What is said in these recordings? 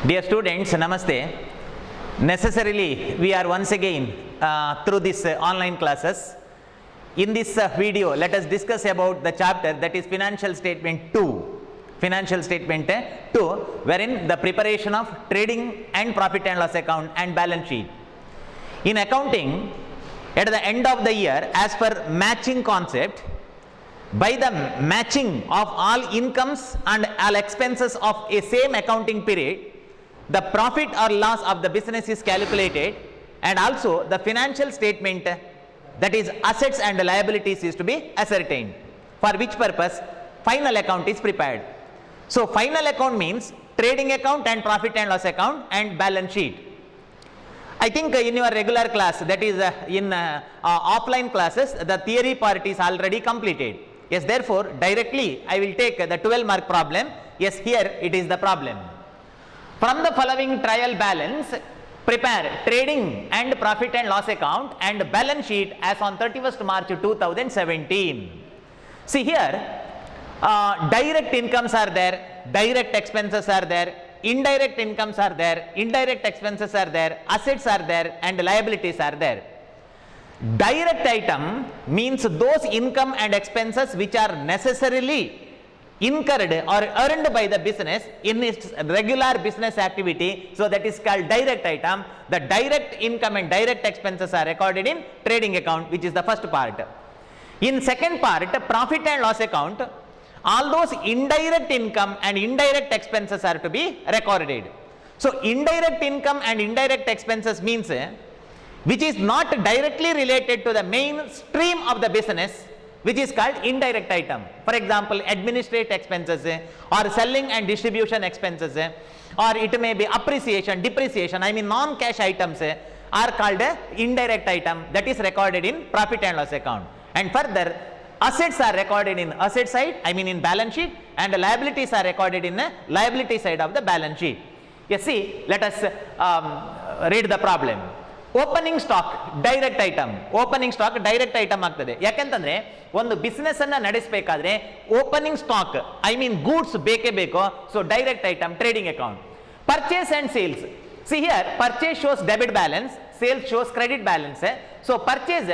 Dear students, Namaste. Necessarily, we are once again through this online classes. In this video, let us discuss about the chapter that is Financial Statement 2. Financial Statement 2, wherein the preparation of trading and profit and loss account and balance sheet. In accounting, at the end of the year, as per matching concept, by the matching of all incomes and all expenses of a same accounting period, the profit or loss of the business is calculated, and also the financial statement, that is assets and liabilities, is to be ascertained, for which purpose final account is prepared. So final account means trading account and profit and loss account and balance sheet. I think in your regular class, that is in offline classes, the theory part is already completed. Yes, therefore directly I will take the 12-mark problem. Yes, here it is the problem. From the following trial balance, prepare trading and profit and loss account and balance sheet as on 31st March 2017. See here, direct incomes are there, direct expenses are there, indirect incomes are there, indirect expenses are there, assets are there, and liabilities are there. Direct item means those income and expenses which are necessarily incurred or earned by the business in its regular business activity, so that is called direct item. The direct income and direct expenses are recorded in trading account, which is the first part. In second part, profit and loss account, all those indirect income and indirect expenses are to be recorded. So indirect income and indirect expenses means which is not directly related to the main stream of the business, which is called indirect item. For example, administrative expenses or selling and distribution expenses, or it may be appreciation, depreciation, I mean non-cash items are called indirect item, that is recorded in profit and loss account. And further, assets are recorded in asset side, I mean in balance sheet, and liabilities are recorded in the liability side of the balance sheet. You see, let us read the problem. Opening stock direct item, opening stock direct item ಆಗ್ತದೆ. ಯಾಕೆಂತಂದ್ರೆ ಒಂದು business ಅನ್ನ ನಡೆಸಬೇಕಾದ್ರೆ opening stock I mean goods ಬೇಕೇ ಬೇಕು. So direct item trading account. Purchase and sales, see here purchase shows debit balance, sales shows credit balance. So purchase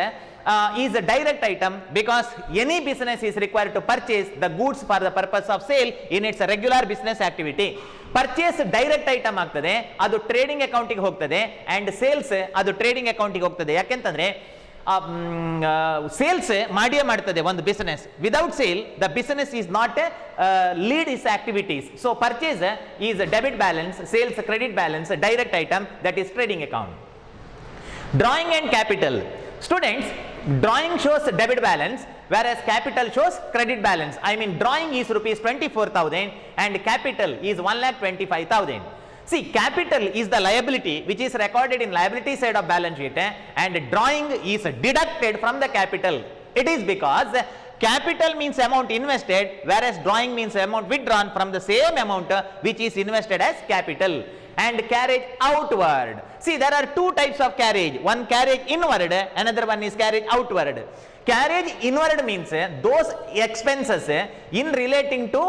is a direct item because any business is required to purchase the goods for the purpose of sale in its regular business activity. Purchase direct item ಆಗ್ತದೆ, ಅದು trading ಅಕೌಂಟಿಗೆ ಹೋಗ್ತದೆ, and sales ಅದು trading ಅಕೌಂಟಿಗೆ ಹೋಗ್ತದೆ. ಯಾಕೆಂತಂದ್ರೆ sales ಮಾಡಿಯೇ ಮಾಡ್ತದೆ ಒಂದು business. Without sale the business is not lead is activities. So purchase is debit balance, sales credit balance, direct item, that is trading account. Drawing and capital. Students, drawing shows debit balance, whereas capital shows credit balance. I mean drawing is rupees 24,000 and capital is 1,25,000. See, capital is the liability which is recorded in liability side of balance sheet, and drawing is deducted from the capital. It is because capital means amount invested, whereas drawing means amount withdrawn from the same amount which is invested as capital. And carriage outward. See, there are two types of carriage. One carriage inward, another one is carriage outward. Carriage inward means those expenses in relating to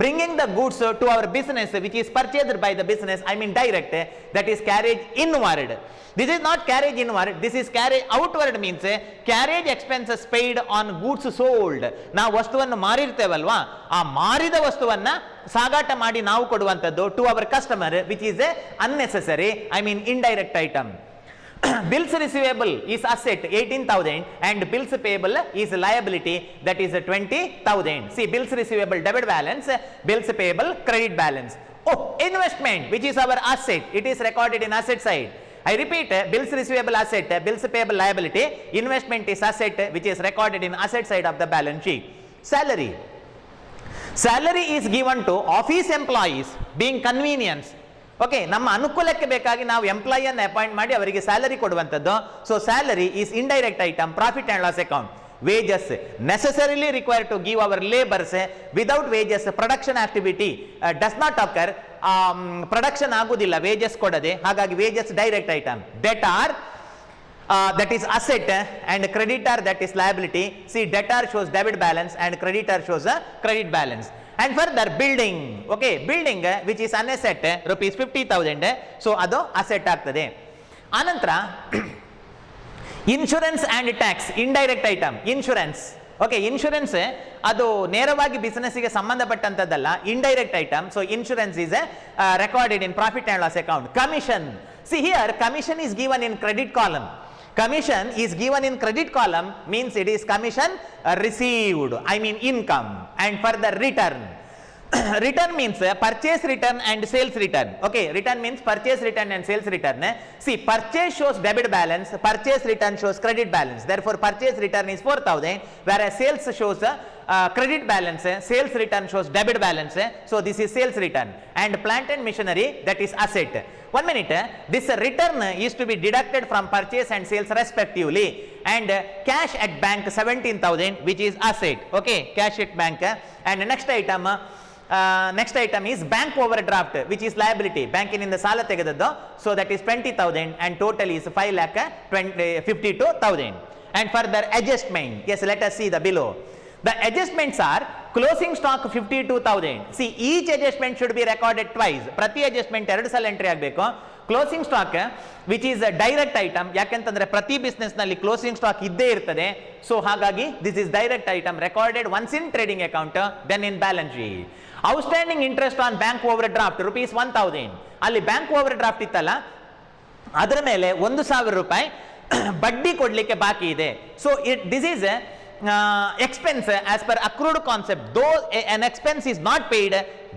bringing the goods to our business which is purchased by the business, I mean direct, that is carriage inward. This is not carriage inward, this is carriage outward means carriage expenses paid on goods sold. ನಾವು ವಸ್ತುವನ್ನು ಮಾರಿರ್ತೇವಲ್ವಾ, ಆ ಮಾರಿದ ವಸ್ತುವನ್ನ ಸಾಗಾಟ ಮಾಡಿ ನಾವು ಕೊಡುವಂಥದ್ದು to our customer, which is unnecessary, I mean indirect item. Bills receivable is asset 18,000 and bills payable is liability, that is 20,000. See, bills receivable debit balance, bills payable credit balance. Oh, investment, which is our asset, it is recorded in asset side. I repeat, bills receivable asset, bills payable liability, investment is asset which is recorded in asset side of the balance sheet. Salary. Salary is given to office employees being convenience. Okay, ನಮ್ಮ ಅನುಕೂಲಕ್ಕೆ ಬೇಕಾಗಿ ನಾವು ಎಂಪ್ಲಾಯಿಯನ್ನು appoint ಮಾಡಿ ಅವರಿಗೆ salary ಕೊಡುವಂಥದ್ದು. So salary is indirect item, profit and loss account. Wages necessarily require to give our labours, without wages production activity does not occur. Production ಆಗುವುದಿಲ್ಲ wages ಕೊಡದೆ, ಹಾಗಾಗಿ wages direct item. Debtor, that is asset, and creditor, that is liability. See, debtor shows debit balance and creditor shows a credit balance. and further building, okay, building which is an asset rupees 50,000, so adu asset ಆಗ್ತದೆ. ಆನಂತರ insurance and tax indirect item, insurance, okay, insurance ಅದು ನೇರವಾಗಿ ಬಿಸ್ನೆಸ್ಗೆ ಸಂಬಂಧಪಟ್ಟಂಥದ್ದಲ್ಲ, indirect item. So insurance is recorded in profit and loss account. Commission, see here commission is given in credit column. Commission is given in credit column means it is commission received, I mean income. And further return, return means purchase return and sales return. Okay, return means purchase return and sales return. See, purchase shows debit balance, purchase return shows credit balance. Therefore purchase return is 4,000, whereas sales shows credit balance, sales return shows debit balance. So this is sales return. And plant and machinery, that is asset. 1 minute, this return is to be deducted from purchase and sales respectively. And cash at bank 17,000, which is asset. Okay, cash at bank. And next item is bank overdraft, which is liability. Bankininda ಸಾಲ ತೆಗೆದದ್ದು, so that is 20,000, and total is 5,52,000. And further adjustment, yes, let us see the below. The adjustments are closing stock 52,000. See, each adjustment should be recorded twice. ಪ್ರತಿ adjustment 2 ಸಲ entry ಆಗಬೇಕು. Closing stock which is a direct item, ಯಾಕೆಂತಂದ್ರೆ ಪ್ರತಿ business ನಲ್ಲಿ closing stock ಇದ್ದೇ ಇರ್ತದೆ. So ಹಾಗಾಗಿ this is direct item recorded once in trading account, then in balance sheet. Outstanding interest on bank overdraft rupees 1,000. ಅಲ್ಲಿ bank over draft ಇತ್ತಲ್ಲ, ಅದರ ಮೇಲೆ 1,000 ರೂಪಾಯಿ ಬಡ್ಡಿ ಕೊಡ್ಲಿಕ್ಕೆ ಬಾಕಿ ಇದೆ. So this is expense as per accrued concept. Though an expense is not paid,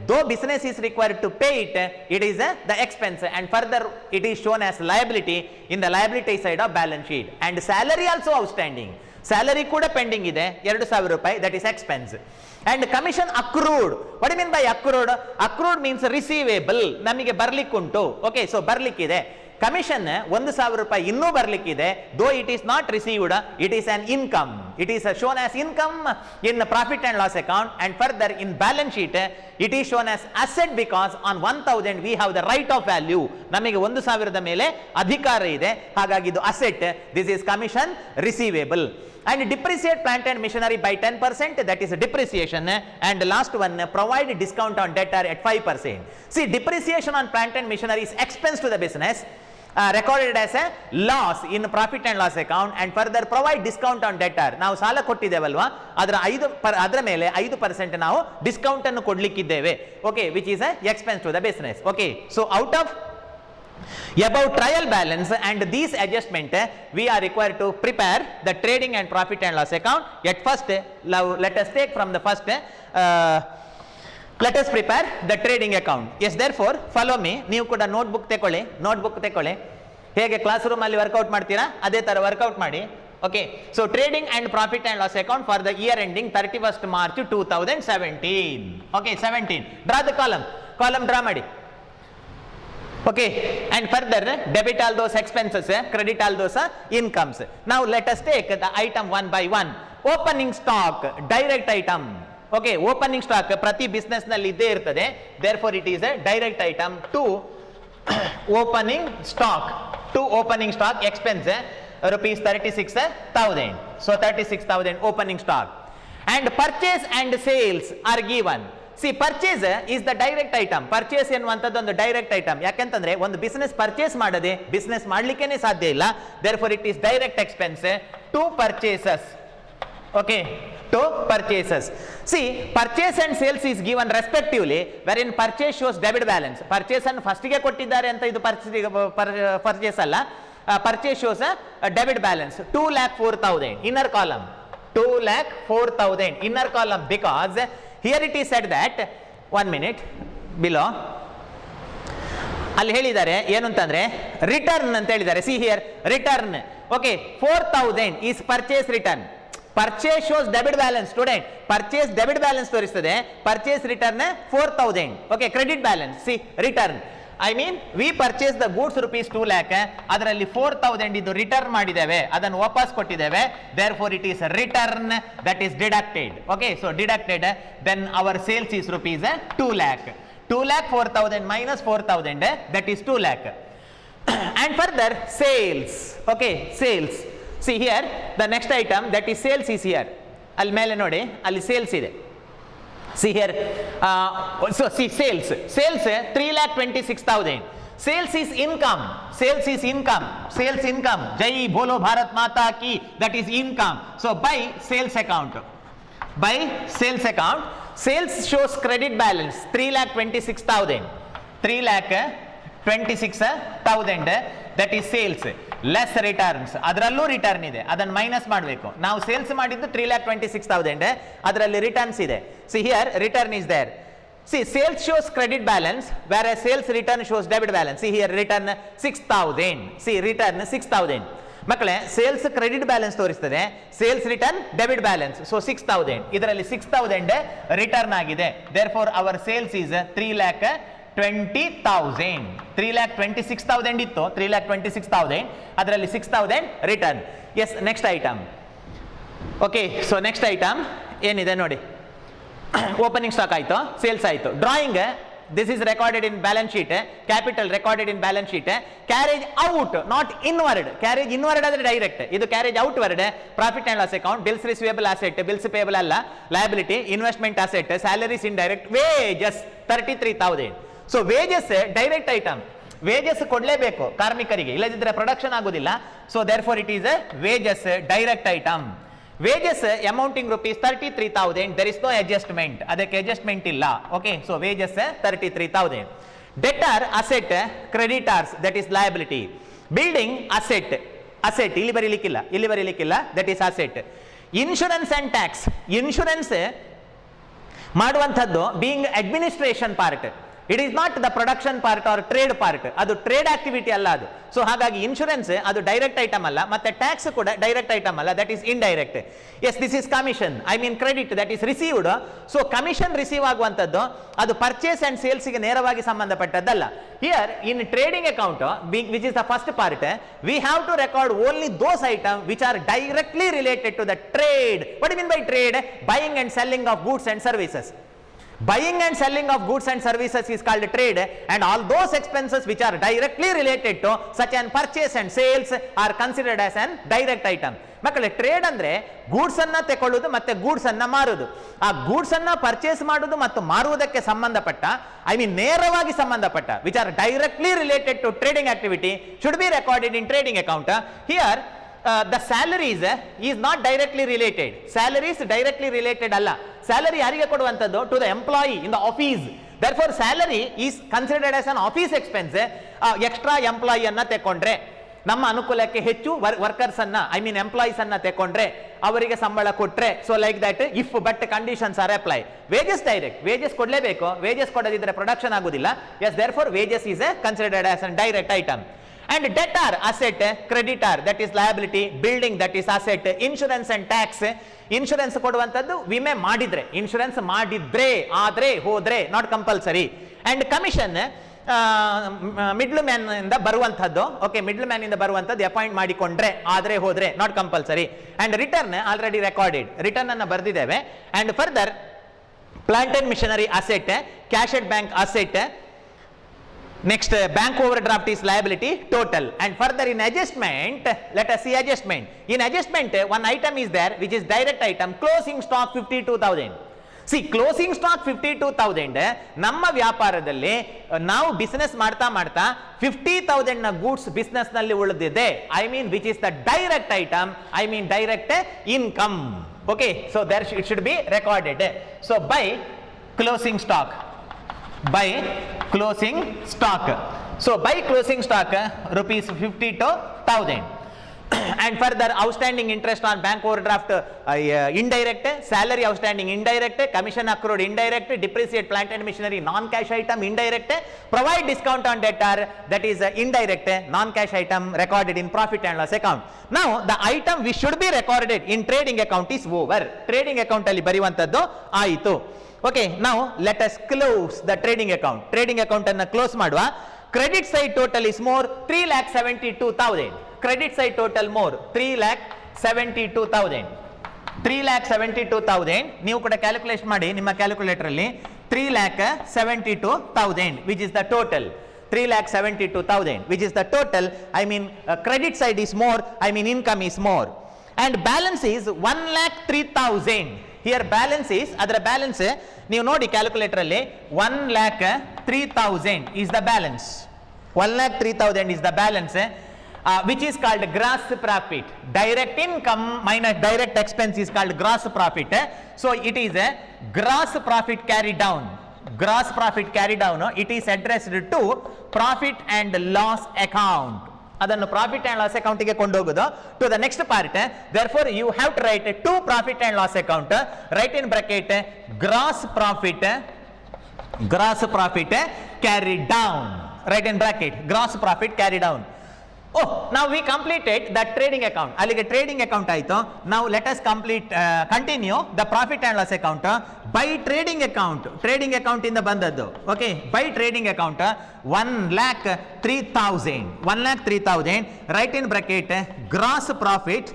though business is required to pay it, it is the expense, and further it is shown as liability in the liability side of balance sheet. And salary also outstanding, salary kuda pending ide 2,000 ರೂಪಾಯಿ, that is expense. And commission accrued, what do you mean by accrued? Accrued means receivable, ನಮಗೆ ಬರ್ಲಿಕ್ಕುಂಟು. Okay, so ಬರ್ಲಿಕ್ಕಿದೆ. Commission 1,000 ರೂಪಾಯಿ ಇನ್ನೂ ಬರ್ಲಿಕ್ಕಿದೆ. Though it is not received, it is an income, it is shown as income in profit and loss account. And further in balance sheet it is shown as asset because on 1,000 we have the right of value. ನಮಗೆ 1,000 ಮೇಲೆ ಅಧಿಕಾರ ಇದೆ, ಹಾಗಾಗಿ ಇದು asset. This is commission receivable. And depreciate plant and machinery by 10%, that is depreciation. And last one, provide discount on debtor at 5%. See, depreciation on plant and machinery is expense to the business, recorded as a loss in profit and loss account. And further provide discount on debtor. ನಾವು ಸಾಲ ಕೊಟ್ಟಿದ್ದೇವಲ್ವಾ, ಅದರ ಮೇಲೆ 5% ನಾವು discount ಅನ್ನು ಕೊಡ್ಲಿಕ್ಕಿದ್ದೇವೆ. Okay, which is a expense to the business. Okay, so out of above trial balance and these adjustment, we are required to prepare the trading and profit and loss account. At first, let us take from the first, let us prepare the trading account. Yes, therefore follow me. ನೀವು ಕೂಡ notebook ತಗೊಳ್ಳಿ. ಹೇಗೆ class room ಅಲ್ಲಿ workout ಮಾಡ್ತೀರಾ ಅದೇ ತರ workout ಮಾಡಿ. Okay, so trading and profit and loss account for the year ending 31st March 2017. Okay, 17. Draw the column draw ಮಾಡಿ. Okay, and further debit all those expenses, credit all those incomes. Now let us take the item one by one. Opening stock, direct item. Okay, opening stock ಪ್ರತಿ business ನಲ್ಲಿ ಇದ್ದೇ ಇರ್ತದೆ, therefore it is a direct item. To opening stock expense rupees 36,000. So 36,000 opening stock. And purchase and sales are given. See, purchase is the direct item. Purchase ಎನ್ನುವಂಥದ್ದು ಒಂದು direct item. ಯಾಕೆಂತಂದ್ರೆ ಒಂದು business purchase ಮಾಡದೆ business ಮಾಡ್ಲಿಕ್ಕೇನೆ ಸಾಧ್ಯ ಇಲ್ಲ. therefore it is direct expense to purchases. Okay, to purchases. See, purchase and sales is given respectively, wherein purchase shows debit balance. Purchase ಅನ್ನು first ಗೆ ಕೊಟ್ಟಿದ್ದಾರೆ ಅಂತ ಇದು ಪರ್ಚೇಸ್ ಅಲ್ಲ. Purchase shows a debit balance 2,04,000 inner column, 2,04,000 inner column, because here it is said that 1 minute below ಅಲ್ಲಿ ಹೇಳಿದ್ದಾರೆ ಏನು ಅಂತಂದ್ರೆ ರಿಟರ್ನ್ ಅಂತ ಹೇಳಿದ್ದಾರೆ. See here return. Okay, 4,000 is purchase return. Purchase shows debit balance. Student, purchase debit balance ತೋರಿಸ್ತದೆ, purchase return 4,000. Okay, credit balance. See return, I mean we purchase the goods rupees 2 lakh, ಅದರಲ್ಲಿ 4,000 ಇದು ರಿಟರ್ನ್ ಮಾಡಿದ್ದೇವೆ, ಅದನ್ನು ವಾಪಸ್ ಕೊಟ್ಟಿದ್ದೇವೆ. therefore it is return that is deducted. Okay, so deducted, then our sales is rupees 2 lakh. 2,04,000 minus 4,000, that is 2 lakh. And further sales. Okay, sales. See here the next item, that is sales is here. ಅಲ್ಲಿ ಮೇಲೆ ನೋಡಿ, ಅಲ್ಲಿ sales ಇದೆ. See here, so see sales 3,26,000. Sales is income. Sales is income. Sales income. Jai bolo Bharat Mata ki. That is income. So by sales account. By sales account. Sales shows credit balance 3,26,000. 3,26,000. That is sales. Less returns. ಅದರಲ್ಲೂ return ಇದೆ, ಅದನ್ನು minus ಮಾಡಬೇಕು. ನಾವು sales ಮಾಡಿದ್ದು 3,26,000, ಅದರಲ್ಲಿ returns ಇದೆ. See here return is there. See sales shows credit balance, where sales return shows debit balance. See here return 6,000. See return 6,000. ಮಕ್ಕಳೇ, sales credit balance ತೋರಿಸ್ತದೆ, sales return debit balance. So 6,000, ಇದರಲ್ಲಿ 6,000 return ಆಗಿದೆ. Therefore our sales is 3,20,000. 3,26,000 ಇತ್ತು, 3,26,000, ಅದರಲ್ಲಿ 6,000 return. Yes, next item. Okay, so next item ಏನಿದೆ ನೋಡಿ. Opening stock ಆಯಿತು, sales ಆಯಿತು. Drawing, this is recorded in balance sheet. Capital recorded in balance sheet. Carriage out, not inward. Carriage inward ಆದರೆ direct, ಇದು carriage outward. Profit and loss account, bills receivable asset, bills payable ಅಲ್ಲ, liability, investment asset, salaries indirect, wages 33,000. So wages direct item, wages ಕೊಡಲೇಬೇಕು ಕಾರ್ಮಿಕರಿಗೆ, ಇಲ್ಲದಿದ್ದರೆ production ಆಗೋದಿಲ್ಲ. So therefore it is wages direct item. Wages amounting rupees 33,000. there is no adjustment, ಅದಕ್ಕೆ adjustment ಇಲ್ಲ. Okay, so wages 33,000. Debtor asset, creditors that is liability. Building asset, asset ಇಲ್ಲಿ ಬರೀಲಿಕ್ಕಿಲ್ಲ, that is asset. Insurance and tax, insurance ಮಾಡುವಂಥದ್ದು being administration part, it is not the production part or trade part, ಅದು trade activity ಅಲ್ಲ ಅದು. So ಹಾಗಾಗಿ insurance ಅದು direct item ಅಲ್ಲ, ಮತ್ತೆ tax ಕೂಡ ಡೈರೆಕ್ಟ್ ಐಟಮ್ ಅಲ್ಲ, that is indirect. Yes, this is commission, I mean credit that is received. So commission receive ಆಗುವಂಥದ್ದು ಅದು ಪರ್ಚೇಸ್ ಅಂಡ್ ಸೇಲ್ಸ್ಗೆ ನೇರವಾಗಿ ಸಂಬಂಧಪಟ್ಟದ್ದಲ್ಲ. Here in trading account, which is the first part, we have to record only those item which are directly related to the trade. What mean by trade? Buying and selling of goods and services. Buying and selling of goods and services is called trade, and all those expenses which are directly related to such an purchase and sales are considered as an direct item. ಮಕ್ಕಳೇ, trade ಅಂದ್ರೆ goods ಅನ್ನ ತಗೊಳ್ಳೋದು ಮತ್ತೆ goods ಅನ್ನ ಮಾರೋದು. ಆ goods ಅನ್ನ purchase ಮಾಡೋದು ಮತ್ತು ಮಾರುವುದಕ್ಕೆ ಸಂಬಂಧಪಟ್ಟ, ಐ ಮೀನ್ ನೇರವಾಗಿ ಸಂಬಂಧಪಟ್ಟ, which are directly related to trading activity should be recorded in trading account. Here the salaries is not directly related. Salaries directly related ಅಲ್ಲ. ಸ್ಯಾಲರಿ ಯಾರಿಗೆ ಕೊಡುವಂಥದ್ದು? To the employee in the office. therefore salary is considered as an office expense. Extra employee ಅನ್ನ ತೆಕೊಂಡ್ರೆ, ನಮ್ಮ ಅನುಕೂಲಕ್ಕೆ ಹೆಚ್ಚು workers ಅನ್ನ, I mean employees ಅನ್ನ ತೆಕೊಂಡ್ರೆ, ಅವರಿಗೆ ಸಂಬಳ ಕೊಟ್ರೆ, so like that if but conditions are apply. Wages direct, wages ಕೊಡಲೇಬೇಕು, ವೇಜಸ್ ಕೊಡದಿದ್ರೆ ಪ್ರೊಡಕ್ಷನ್ ಆಗುದಿಲ್ಲ. Yes, therefore wages is considered as a direct item. And debtor asset, creditor that is liability, building that is asset, insurance and tax. Insurance ಕೊಡುವಂಥದ್ದು ವಿಮೆ ಮಾಡಿದ್ರೆ, insurance ಮಾಡಿದ್ರೆ, ಆದ್ರೆ ಹೋದ್ರೆ, not compulsory. And commission middle man ಇಂದ ಬರುವಂಥದ್ದು. Okay, middle man ಇಂದ ಬರುವಂಥದ್ದು ಅಪಾಯಿಂಟ್ ಮಾಡಿಕೊಂಡ್ರೆ, ಆದ್ರೆ ಹೋದ್ರೆ, not compulsory. And return already recorded, return ಅನ್ನು ಬರೆದಿದ್ದೇವೆ. And further plant and missionary asset, cash at bank asset. Next, bank overdraft is liability total. And further in adjustment, let us see adjustment. In adjustment, one item is there which is direct item, closing stock 52,000. See, closing stock 52,000 ನಮ್ಮ ವ್ಯಾಪಾರದಲ್ಲಿ ನಾವು business ಮಾಡ್ತಾ 50,000 ನ goods business ನಲ್ಲಿ ಉಳಿದಿದೆ. I mean which is the direct item, I mean direct income. Okay, so there it should be recorded. So by closing stock, by closing stock. So by closing stock rupees 52,000. And further outstanding interest on bank overdraft indirect, salary outstanding indirect, commission accrued indirect, depreciate plant and machinery non-cash item indirect, provide discount on debtor that is indirect, non-cash item recorded in profit and loss account. Now the item which should be recorded in trading account is over. Trading account ಅಲ್ಲಿ ಬರೆಯುವಂತದ್ದು ಆಯಿತು. Okay, now let us close the trading account. Trading account ಅನ್ನು close ಮಾಡುವ. Credit side total is more 3,72,000. Credit side total more 3,72,000. 3,72,000 ನೀವು ಕೂಡ calculate ಮಾಡಿ ನಿಮ್ಮ calculator ಅಲ್ಲಿ. 3,72,000 which is the total. 3,72,000 which is the total. I mean credit side is more, I mean income is more. And balance is 1,03,000. Here balance is, ಅದರ balance ನೀವು ನೋಡಿ calculator ಅಲ್ಲಿ 1,03,000 is the balance. 1,03,000 is the balance, which is called gross profit. Direct income minus direct expense is called gross profit. So it is a gross profit carried down. Gross profit carried down, it is addressed to profit and loss account. ಅದನ್ನು profit and loss account ಗೆ ಕೊಂಡೋಗೋದು to the next part. Therefore you have to write to profit and loss account, write in bracket gross profit carried down, right in bracket gross profit carried down. Oh, now we completed the trading account. ಅಲ್ಲಿಗೆ trading account ಆಯಿತು. Now let us continue the profit and loss account by trading account. Trading account ಇಂದ ಬಂದದ್ದು. Okay, by trading account 1,03,000 right in bracket gross profit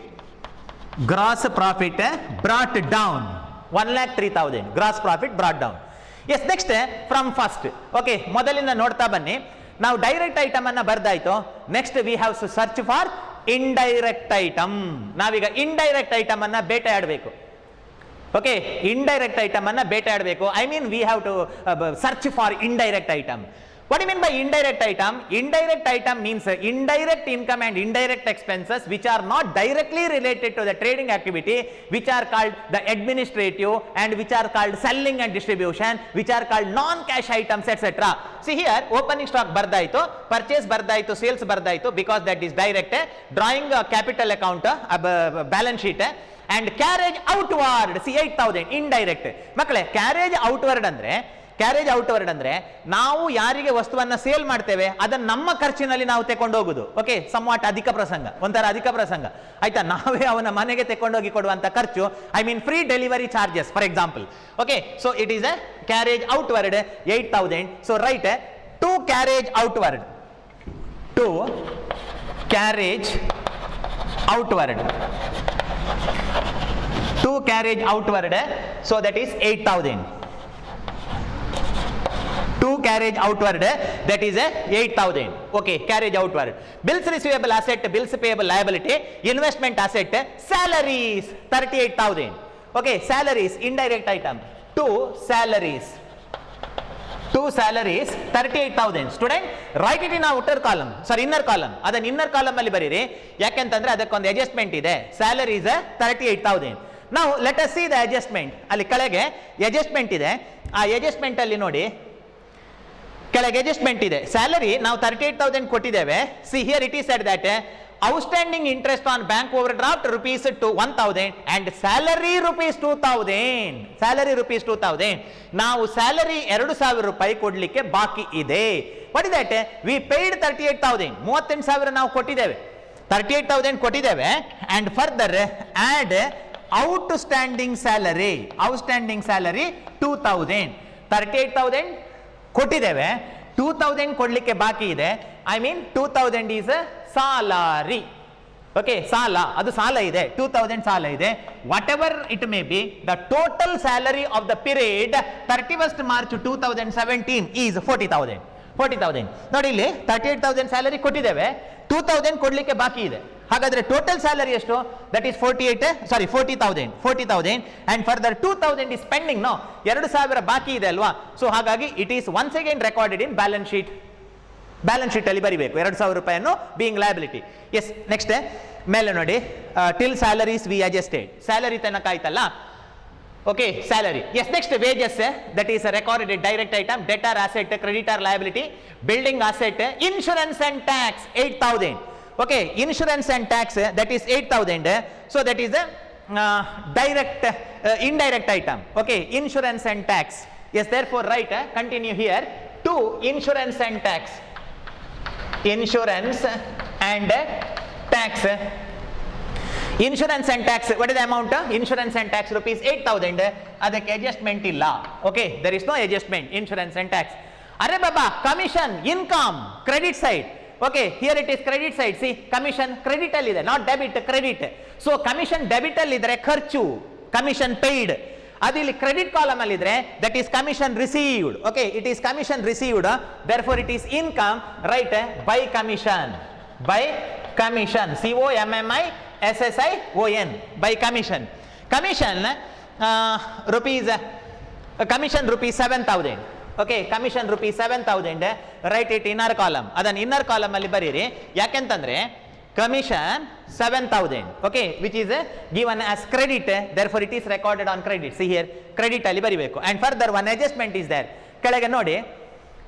brought down. 1,03,000 gross profit brought down. Yes, next from first. Okay, ಮೊದಲಿಂದ ನೋಡ್ತಾ ಬನ್ನಿ. ನಾವು direct item ಅನ್ನ ಬರ್ದಾಯ್ತು. Next we have to search for indirect item. ನಾವೀಗ indirect item ಅನ್ನ ಬೇಟೆಯಾಡಬೇಕು. Okay, indirect item ಅನ್ನ ಬೇಟೆಯಾಡಬೇಕು. I mean we have to search for indirect item. What do you mean by indirect item? Indirect item means indirect income and indirect expenses which are not directly related to the trading activity, which are called the administrative and which are called selling and distribution, which are called non-cash items, etc. See here, opening stock bardaitu, purchase bardaitu, sales bardaitu, because that is direct. Drawing capital account, balance sheet, and carriage outward, see 8,000 indirect. ಮಕ್ಕಳೇ, carriage outward ಅಂದ್ರೆ ನಾವು ಯಾರಿಗೆ ವಸ್ತುವನ್ನ sale ಮಾಡ್ತೇವೆ ಅದನ್ನ ನಮ್ಮ ಖರ್ಚಿನಲ್ಲಿ ನಾವು ತೆಕೊಂಡು ಹೋಗುದು. ಓಕೆ, somewhat ಅಧಿಕ ಪ್ರಸಂಗ, ಒಂಥರ ಅಧಿಕ ಪ್ರಸಂಗ ಆಯ್ತಾ. ನಾವೇ ಅವನ ಮನೆಗೆ ತೆಕೊಂಡೋಗಿ ಕೊಡುವಂತ ಖರ್ಚು, I mean free delivery charges for example. Okay, so it is a carriage outward 8,000. So write to carriage outward, so that is 8,000. To carriage outward, that is 8,000. Okay, carriage outward. Bills receivable asset, bills payable liability, investment asset, salaries 38,000. Okay, salaries indirect item. Two salaries 38,000. Student, write it in outer column, sorry inner column. ಅದನ್ನ inner column ಅಲ್ಲಿ ಬರೀರಿ, ಯಾಕೆಂತಂದ್ರೆ ಅದಕ್ಕೊಂದು adjustment ಇದೆ. Salaries 38,000. Now let us see the adjustment. ಅಲ್ಲಿ ಕೆಳಗೆ adjustment ಇದೆ. ಆ ಅಡ್ಜಸ್ಟ್ಮೆಂಟ್ ಅಲ್ಲಿ ನೋಡಿ, ಕೆಳಗೆ ಅಡ್ಜಸ್ಟ್ಮೆಂಟ್ ಇದೆ. ಸ್ಯಾಲರಿ ನಾವು 38,000 ಕೊಟ್ಟಿದ್ದೇವೆ. See here it is said that outstanding interest on bank overdraft rupees 1,000 and salary rupees 2,000. ನಾವು ಸ್ಯಾಲರಿ 2,000 ರೂಪಾಯಿ ಕೊಡ್ಲಿಕ್ಕೆ ಬಾಕಿ ಇದೆ. What is that? We paid 38,000, 38,000 ನಾವು ಕೊಟ್ಟಿದ್ದೇವೆ, 38,000 ಕೊಟ್ಟಿದ್ದೇವೆ. And further add outstanding salary 2,000. 38,000 ಕೊಟ್ಟಿದ್ದೇವೆ, 2,000 ಕೊಡ್ಲಿಕ್ಕೆ ಬಾಕಿ ಇದೆ. I mean 2,000 is salary. Okay, ಅದು ಸಾಲ ಇದೆ, 2,000 ಸಾಲ ಇದೆ. Whatever it may be, the total salary of the period 31st March 2017 is 40,000. ನೋಡಿ, ಇಲ್ಲಿ 38,000 ಸ್ಯಾಲರಿ ಕೊಟ್ಟಿದ್ದೇವೆ, 2,000 ಕೊಡ್ಲಿಕ್ಕೆ ಬಾಕಿ ಇದೆ. ಹಾಗಾದ್ರೆ ಟೋಟಲ್ ಸ್ಯಾಲರಿ ಎಷ್ಟು? That is 40,000 and further 2,000 is pending. No, 2,000 ಬಾಕಿ ಇದೆ ಅಲ್ವಾ. ಸೊ ಹಾಗಾಗಿ it is once again recorded in balance sheet ಅಲ್ಲಿ ಬರಿಬೇಕು 2,000 ರೂಪಾಯಿಯನ್ನು ಬೀಯಿಂಗ್ ಲಯಬಿಲಿಟಿ. ಎಸ್, ನೆಕ್ಸ್ಟ್ ಮೇಲೆ ನೋಡಿ, till salaries we adjusted. Salary ತನಕ ಆಯ್ತಲ್ಲ. Okay, salary. Yes, next wages, that is recorded direct item, debtor asset, creditor liability, building asset, insurance and tax 8,000. Okay, insurance and tax, that is 8,000. So that is a indirect item. Okay, insurance and tax. Yes, therefore write, continue here to insurance and tax. Insurance and tax. Insurance and tax, what is the amount? Insurance and tax rupees 8,000. ಅದಕ್ಕೆ adjustment ಇಲ್ಲ. Okay, there is no adjustment. Insurance and tax. Arre baba, commission, income, credit side. Okay, here it is credit side. See, commission credit ಅಲ್ಲಿ ಇದೆ, not debit, credit. So commission debit ಅಲ್ಲಿ ಇದ್ರೆ ಖರ್ಚು, commission paid. ಅದು ಇಲ್ಲಿ credit column ಅಲ್ಲಿ ಇದ್ರೆ that is commission received. Okay, it is commission received, therefore it is income. Right, by commission, COMMISSION, by commission. rupees commission rupees 7,000. Okay commission rupees 7,000 right it inner column. ಅದನ್ನು inner column ಅಲ್ಲಿ ಬರೀರಿ. ಯಾಕೆಂತಂದ್ರೆ commission 7,000 okay which is given as credit, therefore it is recorded on credit. see here credit ಅಲ್ಲಿ ಬರಿಬೇಕು. and further one adjustment is there. ಕೆಳಗೆ ನೋಡಿ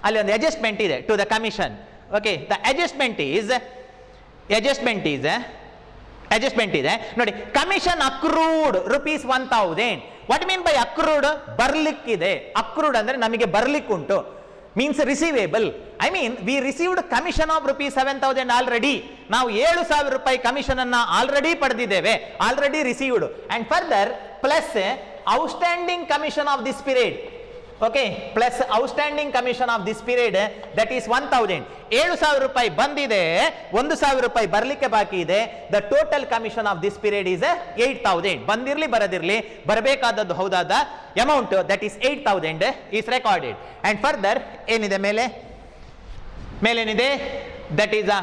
ಅಲ್ಲಿ ಒಂದು ಅಡ್ಜಸ್ಟ್ಮೆಂಟ್ ಇದೆ to the commission. Okay the adjustment ಇದೆ ನೋಡಿ. Commission accrued rupees 1,000. What mean by accrued? ಬರ್ಲಿಕ್ಕಿದೆ. ಅಕ್ರೂಡ್ ಅಂದ್ರೆ ನಮಗೆ ಬರ್ಲಿಕ್ಕುಂಟು, means receivable. I mean we received commission of rupees 7,000 already. ನಾವು 7,000 ರೂಪಾಯಿ ಕಮಿಷನ್ ಅನ್ನ ಆಲ್ರೆಡಿ ಪಡೆದಿದ್ದೇವೆ, already received. And further plus outstanding commission of this period. Okay plus outstanding commission of this period that is 1,000. 7,000 ರೂಪಾಯಿ ಬಂದಿದೆ, 1,000 ರೂಪಾಯಿ ಬರ್ಲಿಕ್ಕೆ ಬಾಕಿ ಇದೆ. The total commission of this period is 8,000. ಬಂದಿರ್ಲಿ ಬರದಿರ್ಲಿ ಬರಬೇಕಾದದ್ದು ಹೌದಾದ amount that is 8,000 is recorded. And further ಏನಿದೆ ಮೇಲೇನಿದೆ ದಟ್ ಈಸ್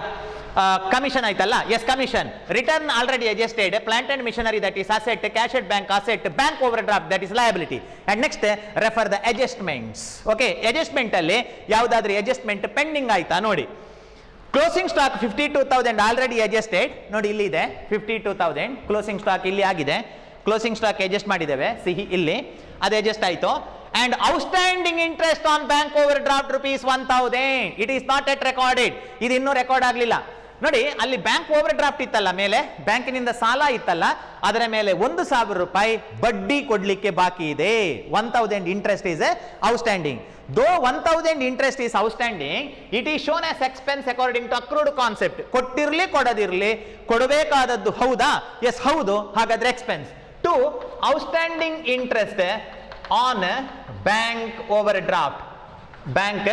ಕಮಿಷನ್ ಆಯ್ತಲ್ಲ. Yes commission return already adjusted. Plant and machinery that is asset, cash at bank asset, bank overdraft that is liability. And next refer the adjustments. Okay adjustment ಅಲ್ಲಿ ಯಾವ್ದಾದ್ರೂ adjustment pending ಆಯ್ತಾ ನೋಡಿ. Closing stock 52,000 already adjusted. ನೋಡಿ ಇಲ್ಲಿ ಇದೆ 52,000 closing stock ಇಲ್ಲಿ ಆಗಿದೆ. Closing stock adjust ಮಾಡಿದ್ದೇವೆ, ಸಿಹಿ ಇಲ್ಲಿ ಅದು ಅಡ್ಜಸ್ಟ್ ಆಯ್ತು. and outstanding interest on bank overdraft rupees 1,000 it is not yet recorded. ಇದು ಇನ್ನೂ ರೆಕಾರ್ಡ್ ಆಗಲಿಲ್ಲ ನೋಡಿ. ಅಲ್ಲಿ ಬ್ಯಾಂಕ್ ಓವರ್ ಡ್ರಾಫ್ಟ್ ಇತ್ತಲ್ಲ, ಮೇಲೆ ಬ್ಯಾಂಕಿನಿಂದ ಸಾಲ ಇತ್ತಲ್ಲ, ಅದರ ಮೇಲೆ 1,000 ರೂಪಾಯಿ ಬಡ್ಡಿ ಕೊಡ್ಲಿಕ್ಕೆ ಬಾಕಿ ಇದೆ. 1,000 interest is outstanding. though 1,000 interest is outstanding, it is shown as expense according to accrued concept. ಕೊಟ್ಟಿರ್ಲಿ ಕೊಡದಿರ್ಲಿ ಕೊಡಬೇಕಾದದ್ದು ಹೌದಾ? ಎಸ್ ಹೌದು, ಹಾಗಾದ್ರೆ expense. To outstanding interest on bank overdraft. Bank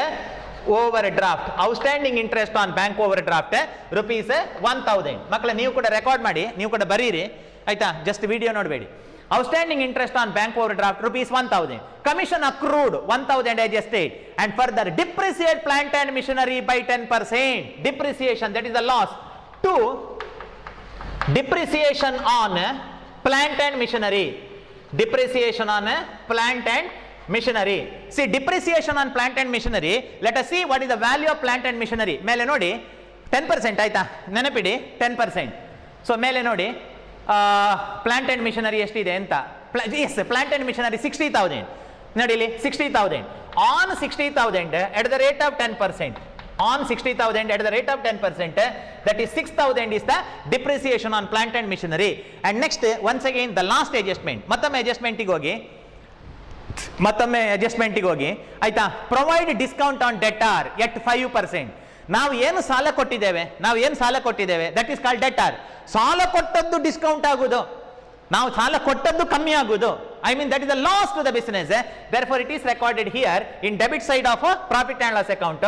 overdraft outstanding interest on bank overdraft rupees 1,000. ಮಕ್ಕಳ ನೀವು ಕೂಡ record ಮಾಡಿ, ನೀವು ಕೂಡ ಬರೀರಿ ಆಯ್ತಾ, ಜಸ್ಟ್ ವಿಡಿಯೋ ನೋಡಬೇಡಿ. Outstanding interest on bank overdraft rupees 1,000. Commission accrued 1,000 adjusted. and further depreciate plant and machinery by 10%. depreciation that is the loss. to depreciation on plant and machinery. depreciation on plant and machinery. see depreciation on plant and machinery, let us see what is the value of plant and machinery. ಮೇಲೆ ನೋಡಿ 10% ಆಯ್ತಾ, ನೆನಪಿಡಿ 10%. So ಮೇಲೆ ನೋಡಿ plant and missionary ಎಷ್ಟಿದೆ ಅಂತ. S plant and missionary 60,000 ನೋಡಿ ಇಲ್ಲಿ 60,000 on 60,000 at the rate of 10%. on 60,000 at the rate of 10%, that is 6,000 is the depreciation on plant and machinery. and next once again the last adjustment. ಮತ್ತೊಮ್ಮೆ ಅಡ್ಜಸ್ಟ್ಮೆಂಟಿಗೆ ಹೋಗಿ ಆಯ್ತಾ. Provide discount on debtor ಎಟ್ 5%. ನಾವು ಏನು ಸಾಲ ಕೊಟ್ಟಿದ್ದೇವೆ that is called debtor. ಸಾಲ ಕೊಟ್ಟದ್ದು discount ಆಗುವುದು, ನಾವು ಸಾಲ ಕೊಟ್ಟದ್ದು ಕಮ್ಮಿ ಆಗುವುದು. I mean that is the loss to the business. therefore it is recorded here in debit side of profit and loss account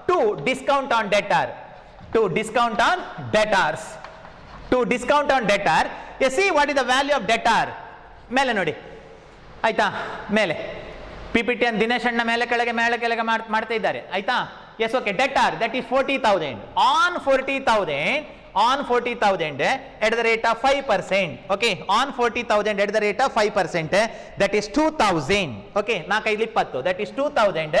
to discount on debtor. to discount on debtors. you see what is the value of debtor. ಮೇಲೆ ನೋಡಿ ಆಯ್ತಾ. ಮೇಲೆ PPT ಅನ್ನು ದಿನೇಶ್ ಅಣ್ಣ ಮೇಲೆ ಕೆಳಗೆ ಮಾಡ್ತಾ ಇದ್ದಾರೆ ಆಯ್ತಾ. Yes okay. Debtor that is 40,000 on 40,000 at the rate of 5%. okay on 40,000 at the rate of 5%, that is 2,000. okay 4,20 that is 2,000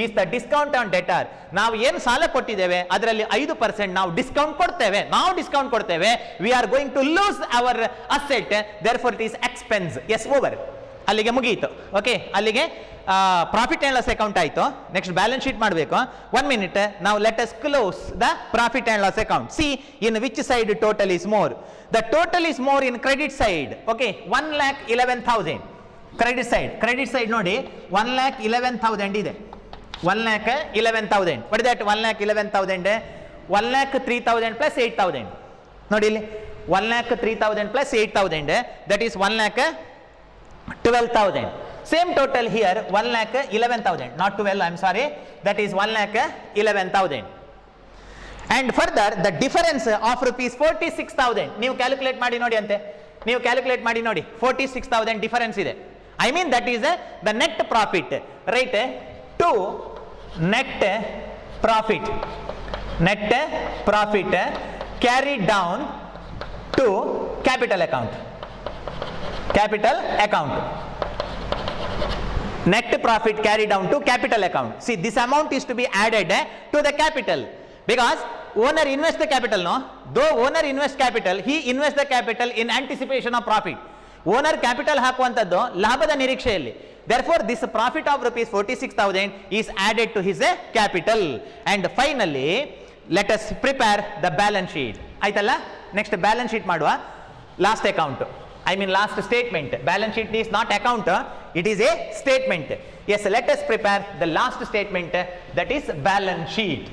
is the discount on debtor. ನಾವು ಏನು ಸಾಲ ಕೊಟ್ಟಿದ್ದೇವೆ ಅದರಲ್ಲಿ 5% ನಾವು ಡಿಸ್ಕೌಂಟ್ ಕೊಡ್ತೇವೆ. we are going to lose our asset, therefore it is expense. yes over. ಅಲ್ಲಿಗೆ ಮುಗಿಯಿತು. Okay ಅಲ್ಲಿಗೆ ಪ್ರಾಫಿಟ್ ಆ್ಯಂಡ್ ಲಾಸ್ ಅಕೌಂಟ್ ಆಯಿತು. ನೆಕ್ಸ್ಟ್ ಬ್ಯಾಲೆನ್ಸ್ ಶೀಟ್ ಮಾಡಬೇಕು. 1 minute. ನಾವು let us close the profit and loss account. C in which side total is more? The total is more in credit side. Okay 1,11,000 credit side ನೋಡಿ 1,11,000 ಇದೆ. 1,11,000 what is that? 1,11,000 1,03,000 plus 8,000 ನೋಡಿ ಇಲ್ಲಿ 1,03,000 plus 8,000 that is 1,12,000. same total here 1,11,000 not 12, I am sorry, that is 1,11,000. and further the difference of rupees 46,000 ನೀವು calculate ಮಾಡಿ ನೋಡಿ ಅಂತೆ. 46,000 difference ಇದೆ. I mean that is the net profit, right? to net profit carried down to capital account. net profit carried down to capital account. See, this amount is to be added to the capital, because owner invests the capital, no? Though owner invests capital, he invests the capital in anticipation of profit. Owner capital ಹಾಕುವಂತದ್ದು ಲಾಭದ ನಿರೀಕ್ಷೆಯಲ್ಲಿ. Therefore, this profit of rupees 46,000 is added to his capital. And finally, let us prepare the balance sheet. ಆಯ್ತಲ್ಲ? Next balance sheet ಮಾಡುವ. Last account. I mean last statement. Balance sheet is not account, it is a statement. Yes, let us prepare the last statement, that is balance sheet.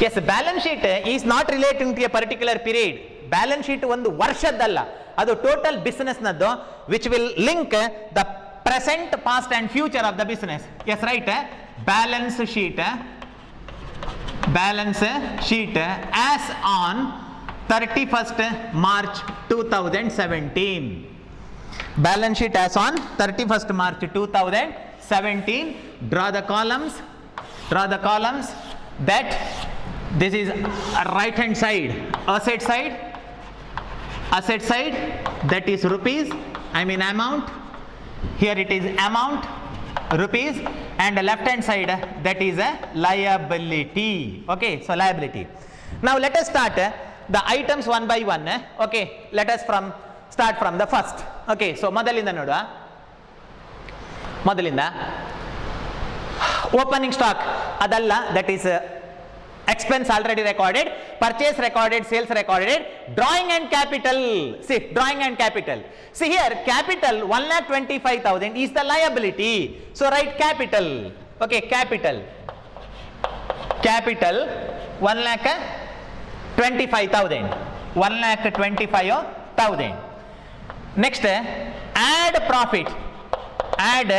Yes, balance sheet is not relating to a particular period. Balance sheet ಒಂದು ವರ್ಷದ್ದಲ್ಲ, ಅದು total business ನದ್ದು, which will link the present, past and future of the business. Yes, right? Balance sheet as on 31st March 2017. Balance sheet as on 31st March 2017. Draw the columns that this is a right hand side, asset side, that is rupees, I mean amount. Here it is amount, rupees, and the left hand side, that is a liability. Okay, so liability. Now let us start the items one by one. Okay, let us start from the first. Okay, so ಮೊದಲಿಂದ ನೋಡುವ. Opening stock ಅದಲ್ಲ, that is expense already recorded, purchase recorded, sales recorded, drawing and capital. See, drawing and capital. See here, capital 1,25,000 is the liability. So write capital. Okay, capital 1,25,000. 1,25,000. Next, add profit. Add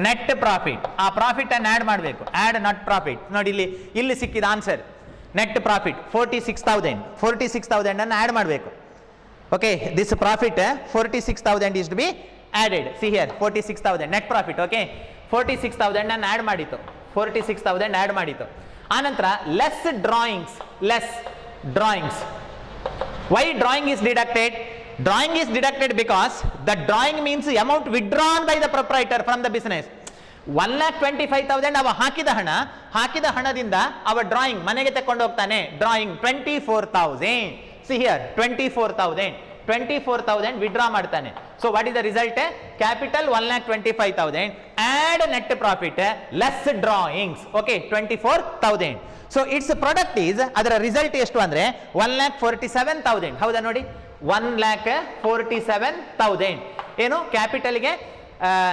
net profit. ಆ profit ಅನ್ನು add ಮಾಡಬೇಕು. add net profit. ನೋಡಿ ಇಲ್ಲಿ ಸಿಕ್ಕಿದ answer. net profit 46,000 ಅನ್ನು add ಮಾಡಬೇಕು. Okay, this profit 46,000 is to be added. See here, 46,000 net profit. Okay, 46,000 ಅನ್ನು add ಮಾಡಿತು. 46,000 ಆಡ್ ಮಾಡಿತು. ಆನಂತರ less drawings. Why drawing is deducted? Drawing is deducted because the drawing means the amount withdrawn by the proprietor from the business. 1,25,000 ಅವ ಹಾಕಿದ ಹಣದಿಂದ ಅವ drawing ಮನೆಗೆ ತಕೊಂಡು ಹೋಗ್ತಾನೆ. ಡ್ರಾಯಿಂಗ್ 24,000. See here, 24,000 withdraw ಮಾಡ್ತಾನೆ. So what is the result? Capital 1,25,000, add net profit, less drawings. Okay, 24,000. So its product is, ಅದರ result ಎಷ್ಟು ಅಂದ್ರೆ 1,47,000. ಹೌದಾ ನೋಡಿ, 1,47,000. ಏನು, ಕ್ಯಾಪಿಟಲ್ಗೆ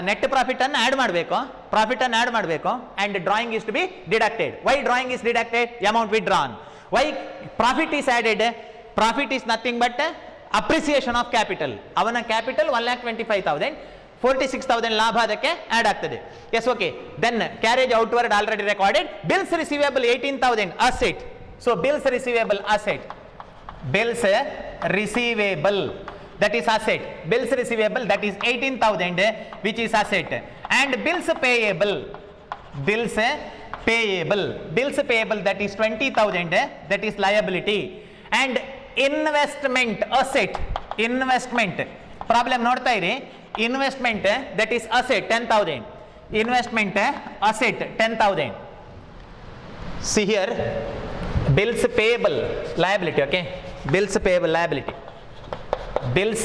ನೆಟ್ ಪ್ರಾಫಿಟ್ ಅನ್ನು ಆಡ್ ಮಾಡಬೇಕು, and drawing is to be deducted. Why drawing is deducted? Amount withdrawn. Why profit is added? Profit is nothing but appreciation of capital. ಅವನ ಕ್ಯಾಪಿಟಲ್ 1,25,000, 46,000 ಲಾಭ ಅದಕ್ಕೆ ಆಡ್ ಆಗ್ತದೆ. Yes, okay. Then carriage outward already recorded. Bills receivable 18,000 asset. So bills receivable asset. Bills receivable, that is asset. Bills receivable, that is 18,000, which is asset. And bills payable, that is 20,000, that is liability. And investment asset, problem ನೋಡ್ತಾ ಇರಿ. Investment, that is asset 10,000. Investment asset 10,000. See here, bills payable liability. Okay, bills payable liability. Bills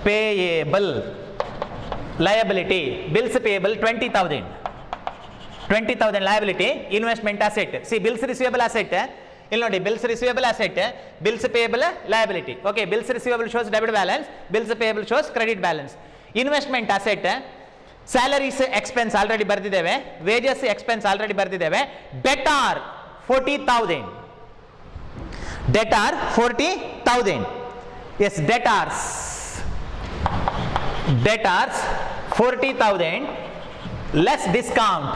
payable liability. Bills payable 20,000 liability. Investment asset. See, bills receivable asset. ಇಲ್ಲಿ ನೋಡಿ, bills receivable asset, bills payable liability. Okay, bills receivable shows debit balance, bills payable shows credit balance. Investment asset, salaries expense already ಬರ್ದಿದ್ದೇವೆ, wages expense already ಬರ್ದಿದ್ದೇವೆ. Debtor 40,000. Debtor 40,000. Yes, debtors 40,000 less discount.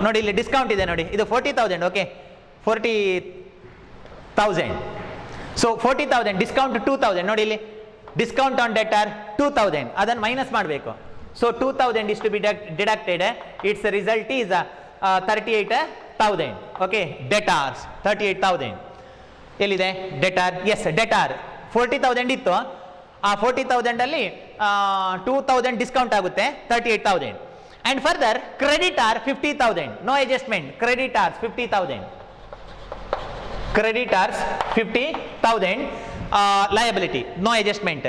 ನೋಡಿ ಇಲ್ಲಿ discount ಇದೆ ನೋಡಿ, ಇದು 40,000. Okay, 40,000. So 40,000 discount 2,000. ನೋಡಿ ಇಲ್ಲಿ discount on deter 2,000, ಅದನ್ನು minus ಮಾಡಬೇಕು. So 2,000 is to be deducted. Its result is 38,000. Okay, debtors 38,000. ಎಲ್ಲಿದೆ ಡೆಟಾರ್? ಎಸ್, ಡೆಟಾರ್ 40,000 ಇತ್ತು. ಆ 40,000 ಅಲ್ಲಿ 2000 ಡಿಸ್ಕೌಂಟ್ ಆಗುತ್ತೆ 38,000. And further creditor 50,000, no adjustment, creditors 50,000, creditors 50,000, liability, no adjustment.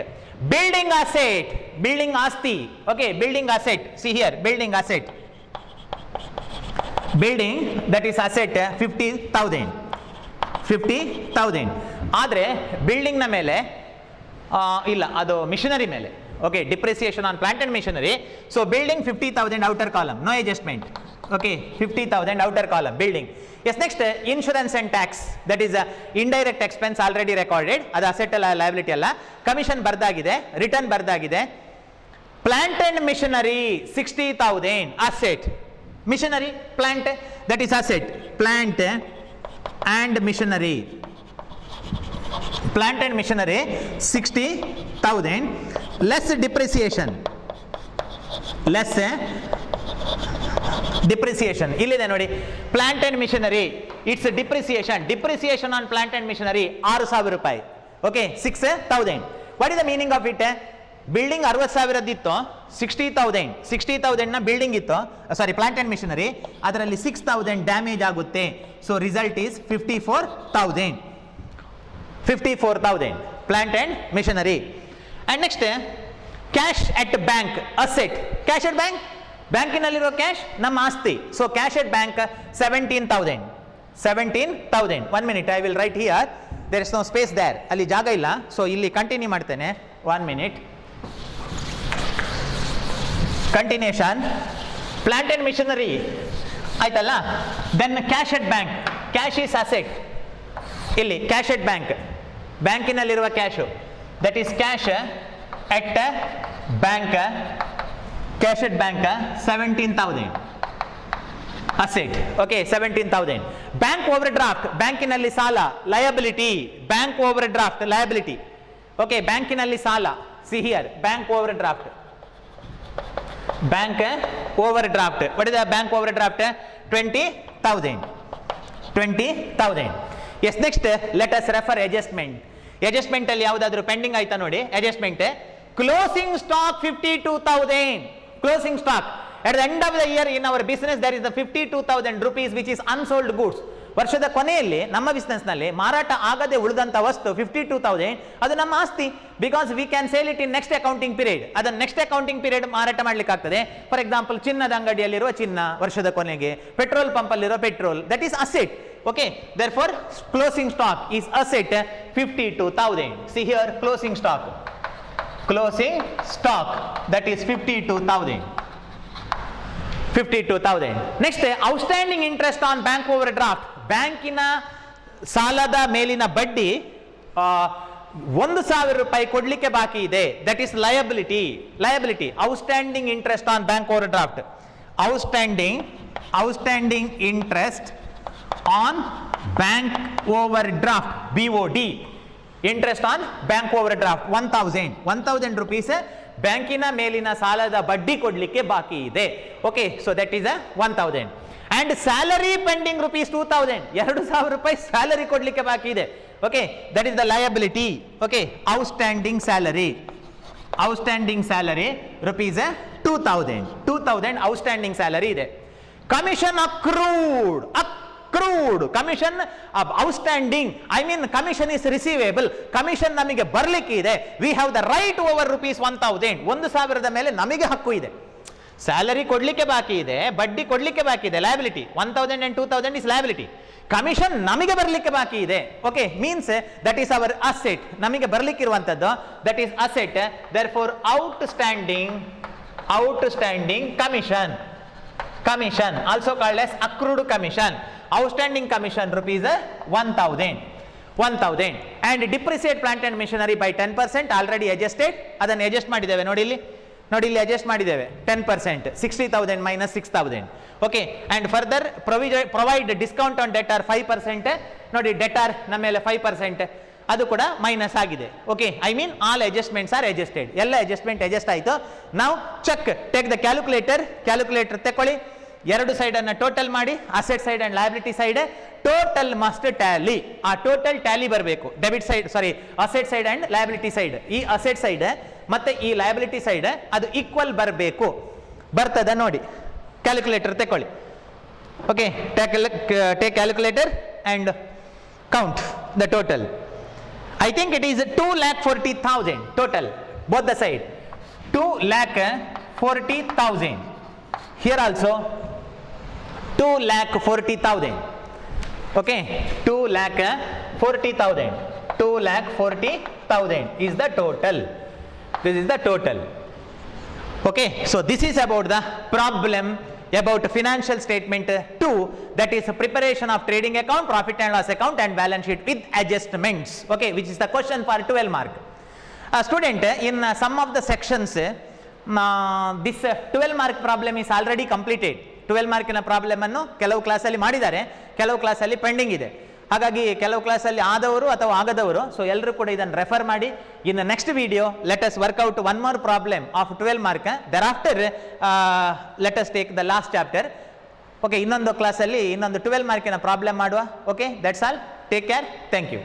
Building asset, building asti, okay, building asset, see here, building asset, building that is asset 50,000, 50,000. ಆದರೆ building ನ ಮೇಲೆ ಇಲ್ಲ, ಅದು ಮಿಷನರಿ ಮೇಲೆ. Okay, depreciation on plant and machinery. So building 50,000 outer column, no adjustment. Okay, 50,000 outer column, building. Yes, next insurance and tax, that is indirect expense already recorded. Adu asset alla liability alla. Commission bardagide, return bardagide. Plant and machinery 60,000 asset. Machinery, plant, that is asset. Plant and machinery. Plant and machinery 60,000 less depreciation, less depreciation. ಇಲ್ಲಿದೆ ನೋಡಿ, plant and machinery, it's depreciation on plant and machinery 6,000 ರೂಪಾಯಿ. Okay, 6,000. What is the meaning of it? Building 60,000 ಇತ್ತು, 60,000 ನ building ಇತ್ತು, ಸಾರಿ plant and missionary, ಅದರಲ್ಲಿ 6,000 damage ಆಗುತ್ತೆ. So result is 54,000 plant and machinery. And next cash at bank, asset. Cash at bank, ಬ್ಯಾಂಕಿನಲ್ಲಿರೋ cash ನಮ್ಮ ಆಸ್ತಿ. So cash at bank 17,000. 1 minute, I will write here, there is no space there, ಅಲ್ಲಿ ಜಾಗ ಇಲ್ಲ. So ಇಲ್ಲಿ continue ಮಾಡ್ತೇನೆ, 1 minute. Continuation, plant and machinery ಆಯ್ತಲ್ಲ. Then cash at bank, cash is asset. ಇಲ್ಲಿ ಕ್ಯಾಶ್ at bank, ಬ್ಯಾಂಕಿನಲ್ಲಿರುವ cash, that is cash at bank, cash at bank 17,000 asset. Okay, 17,000. Bank overdraft, ಬ್ಯಾಂಕಿನಲ್ಲಿ ಸಾಲ, liability. Bank overdraft liability. Okay, ಬ್ಯಾಂಕಿನಲ್ಲಿ ಸಾಲ, see here, bank overdraft, bank overdraft. What is the bank overdraft? 20,000. Yes, next let us refer adjustment. Adjustment ಅಲ್ಲಿ ಯಾವುದಾದ್ರೂ pending ಆಯ್ತಾ ನೋಡಿ. Adjustment, closing stock 52,000. Closing stock at the end of the year in our business there is the 52,000 rupees which is unsold goods. ವರ್ಷದ ಕೊನೆಯಲ್ಲಿ ನಮ್ಮ business ನಲ್ಲಿ ಮಾರಾಟ ಆಗದೆ ಉಳಿದಂತ ವಸ್ತು 52,000, ಅದು ನಮ್ಮ ಆಸ್ತಿ. Because we can sale it in next accounting period. ಅದನ್ನ ನೆಕ್ಸ್ಟ್ ಅಕೌಂಟಿಂಗ್ ಪೀರಿಯಡ್ ಮಾರಾಟ ಮಾಡ್ಲಿಕ್ಕೆ ಆಗ್ತದೆ. ಫಾರ್ ಎಕ್ಸಾಂಪಲ್, ಚಿನ್ನದ ಅಂಗಡಿಯಲ್ಲಿರುವ ಚಿನ್ನ ವರ್ಷದ ಕೊನೆಗೆ, ಪೆಟ್ರೋಲ್ ಪಂಪ್ ಅಲ್ಲಿರೋ petrol, that is asset. Okay, therefore closing stock is asset 52,000. See here, closing stock, that is 52,000. Next, outstanding interest on bank overdraft. ಬ್ಯಾಂಕಿನ ಸಾಲದ ಮೇಲಿನ ಬಡ್ಡಿ 1,000 ರೂಪಾಯಿ ಕೊಡ್ಲಿಕ್ಕೆ ಬಾಕಿ ಇದೆ. That is liability. Outstanding interest on bank overdraft. Outstanding interest on bank overdraft, BOD. Interest on bank overdraft 1,000 rupees ಬ್ಯಾಂಕಿನ ಮೇಲಿನ ಸಾಲದ ಬಡ್ಡಿ ಕೊಡ್ಲಿಕ್ಕೆ ಬಾಕಿ ಇದೆ. Okay, so that is 1,000. And salary pending rupees 2,000. 2,000 ರೂಪಾಯಿ ಸ್ಯಾಲರಿ ಕೊಡ್ಲಿಕ್ಕೆ ಬಾಕಿ ಇದೆ. Okay, that is the liability. Okay, outstanding salary rupees 2,000 outstanding salary ಇದೆ. Commission accrued, commission outstanding, I mean commission is receivable. Commission ನಮಗೆ ಬರ್ಲಿಕ್ಕೆ ಇದೆ. V have the right over rupees 1,000. 1,000 ಮೇಲೆ ನಮಗೆ ಹಕ್ಕು ಇದೆ. ಸ್ಯಾಲರಿ ಕೊಡ್ಲಿಕ್ಕೆ ಬಾಕಿ ಇದೆ, ಬಡ್ಡಿ ಕೊಡ್ಲಿಕ್ಕೆ ಬಾಕಿ ಇದೆ, liability. 1,000 and 2,000 is liability. Commission ನಮಗೆ ಬರ್ಲಿಕ್ಕೆ ಬಾಕಿ ಇದೆ. Okay, means that is our asset. ನಮಗೆ ಬರ್ಲಿಕ್ಕಿರುವಂತದ್ದು that is asset. Therefore outstanding commission also called as accrued commission. Outstanding commission rupees 1,000. And depreciate plant and machinery by 10%, already adjusted. ಅದನ್ನು adjust ಮಾಡಿದ್ದೇವೆ ನೋಡಿ ಇಲ್ಲಿ ಅಡ್ಜಸ್ಟ್ ಮಾಡಿದ್ದೇವೆ. 10%, 60,000 minus 6,000. Okay, and further provide discount on debtor 5%. ನೋಡಿ, debtor ನಮ್ಮ ಮೇಲೆ 5%, ಅದು ಕೂಡ ಮೈನಸ್ ಆಗಿದೆ. Okay, I mean all adjustments are adjusted. ಎಲ್ಲ ಅಡ್ಜಸ್ಟ್ಮೆಂಟ್ ಅಡ್ಜಸ್ಟ್ ಆಯಿತು. ನಾವು ಚೆಕ್, ಟೇಕ್ ದ ಕ್ಯಾಲ್ಕುಲೇಟರ್ ತಗೊಳ್ಳಿ. ಎರಡು ಸೈಡ್ ಅನ್ನ ಟೋಟಲ್ ಮಾಡಿ, asset side and liability side. Total must Tally. ಆ ಟೋಟಲ್ ಟ್ಯಾಲಿ ಬರಬೇಕು. Debit side, sorry, asset side and liability side. ಈ ಅಸೆಟ್ ಸೈಡ್ ಮತ್ತೆ ಈ ಲಯಬಿಲಿಟಿ ಸೈಡ್ ಅದು ಈಕ್ವಲ್ ಬರಬೇಕು. ಬರ್ತದ ನೋಡಿ, ಕ್ಯಾಲ್ಕುಲೇಟರ್ ತಗೊಳ್ಳಿ. Okay, take calculator and count the total. I think it is 2,40,000 total, both the side. 2,40,000. Here also 2,40,000. Okay, 2,40,000. 2,40,000 is the total. This is the total. Okay, so this is about the problem about financial statement 2, that is preparation of trading account, profit and loss account and balance sheet with adjustments. Okay, which is the question for 12 mark. Student, in some of the sections this 12 mark problem is already completed. 12 ಮಾರ್ಕಿನ problem ಅನ್ನು ಕೆಲವು ಕ್ಲಾಸಲ್ಲಿ ಮಾಡಿದ್ದಾರೆ, ಕೆಲವು ಕ್ಲಾಸಲ್ಲಿ pending ಇದೆ. ಹಾಗಾಗಿ ಕೆಲವು ಕ್ಲಾಸಲ್ಲಿ ಆದವರು ಅಥವಾ ಆಗದವರು, ಸೊ ಎಲ್ಲರೂ ಕೂಡ ಇದನ್ನು ರೆಫರ್ ಮಾಡಿ. In next video let us work out one more problem of 12 mark. Thereafter let us take the last chapter. Okay, ಇನ್ನೊಂದು ಕ್ಲಾಸಲ್ಲಿ ಇನ್ನೊಂದು 12 ಮಾರ್ಕಿನ ಪ್ರಾಬ್ಲಮ್ ಮಾಡುವ. Okay, that's all. Take care. Thank you.